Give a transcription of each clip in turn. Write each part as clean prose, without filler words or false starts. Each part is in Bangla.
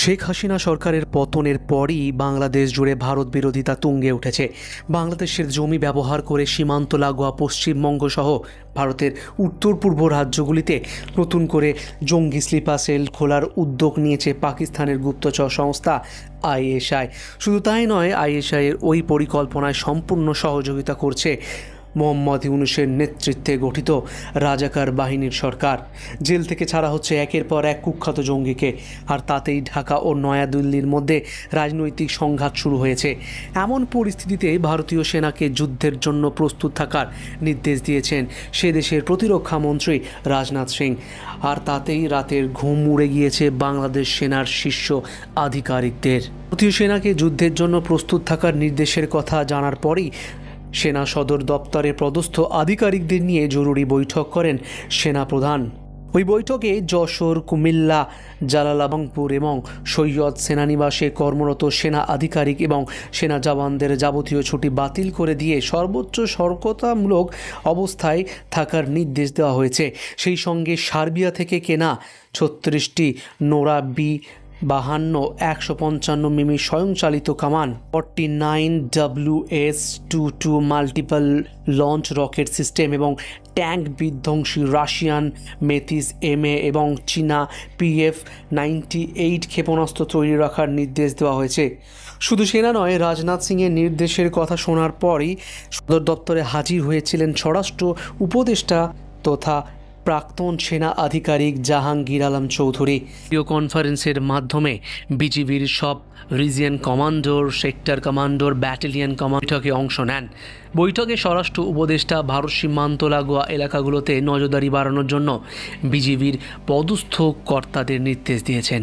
শেখ হাসিনা সরকারের পতনের পরই বাংলাদেশ জুড়ে ভারত বিরোধিতা তুঙ্গে উঠেছে। বাংলাদেশের জমি ব্যবহার করে সীমান্ত লাগোয়া পশ্চিমবঙ্গ সহ ভারতের উত্তর পূর্ব রাজ্যগুলিতে নতুন করে জঙ্গি স্লিপার সেল খোলার উদ্যোগ নিয়েছে পাকিস্তানের গুপ্তচর সংস্থা আইএসআই। শুধু তাই নয়, আইএসআইয়ের ওই পরিকল্পনায় সম্পূর্ণ সহযোগিতা করছে মোহাম্মদ ইউনূসের নেতৃত্বে গঠিত রাজাকার বাহিনীর সরকার। জেল থেকে ছাড়া হচ্ছে একের পর এক কুখ্যাত জঙ্গিকে, আর তাতেই ঢাকা ও নয়াদিল্লির মধ্যে রাজনৈতিক সংঘাত শুরু হয়েছে। এমন পরিস্থিতিতে ভারতীয় সেনাকে যুদ্ধের জন্য প্রস্তুত থাকার নির্দেশ দিয়েছেন সে দেশের প্রতিরক্ষা মন্ত্রী রাজনাথ সিং। আর তাতেই রাতের ঘুম উড়ে গিয়েছে বাংলাদেশ সেনার শীর্ষ আধিকারিকদের। ভারতীয় সেনাকে যুদ্ধের জন্য প্রস্তুত থাকার নির্দেশের কথা জানার পরই সেনা সদর দপ্তরে পদস্থ আধিকারিকদের নিয়ে জরুরি বৈঠক করেন সেনাপ্রধান। ওই বৈঠকে যশোর, কুমিল্লা, জালালাবাদপুর এবং সৈয়দ সেনানিবাসে কর্মরত সেনা আধিকারিক এবং সেনা জওয়ানদের যাবতীয় ছুটি বাতিল করে দিয়ে সর্বোচ্চ সতর্কতামূলক অবস্থায় থাকার নির্দেশ দেওয়া হয়েছে। সেই সঙ্গে সার্বিয়া থেকে কেনা 36টি নোরা B-52 মিমি স্বয়ংচালিত কামান, 49 WS-22 multiple launch rocket system এবং ট্যাঙ্ক বিধ্বংসী রাশিয়ান মেথিস MA এবং চীনা PF-98 ক্ষেপণাস্ত্র তৈরি রাখার নির্দেশ দেওয়া হয়েছে। শুধু সেনা নয়, রাজনাথ সিংয়ের নির্দেশের কথা শোনার পরই সদর দপ্তরে হাজির হয়েছিলেন স্বরাষ্ট্র উপদেষ্টা তথা প্রাক্তন সেনা আধিকারিক জাহাঙ্গীর আলম চৌধুরী। ভিডিও কনফারেন্সের মাধ্যমে বিজিবির সব region commander, sector commander, battalion commander বৈঠকে অংশ নেন। বৈঠকে স্বরাষ্ট্র উপদেষ্টা ভারত সীমান্ত লাগোয়া এলাকাগুলোতে নজরদারি বাড়ানোর জন্য বিজিবির পদস্থ কর্তাদের নির্দেশ দিয়েছেন।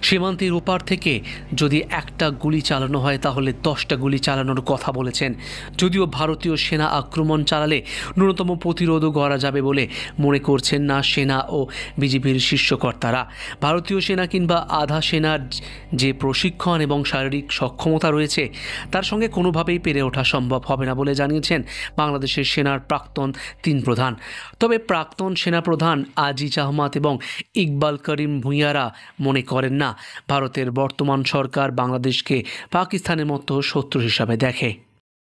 সীমান্তের ওপার থেকে যদি একটা গুলি চালানো হয় তাহলে 10টা গুলি চালানোর কথা বলেছেন। যদিও ভারতীয় সেনা আক্রমণ চালালে ন্যূনতম প্রতিরোধও করা যাবে বলে মনে করছেন না সেনা ও বিজিবির শীর্ষকর্তারা। ভারতীয় সেনা কিংবা আধা সেনার যে প্রশিক্ষণ এবং শারীরিক সক্ষমতা রয়েছে তার সঙ্গে কোনোভাবেই পেরে ওঠা সম্ভব হবে না বলে জানিয়েছেন বাংলাদেশের সেনার প্রাক্তন 3 প্রধান। তবে প্রাক্তন সেনাপ্রধান আজিজ আহমদ এবং ইকবাল করিম ভূঁইয়ারা মনে করেন না ভারতের বর্তমান সরকার বাংলাদেশকে পাকিস্তানের মতো শত্রু হিসাবে দেখে।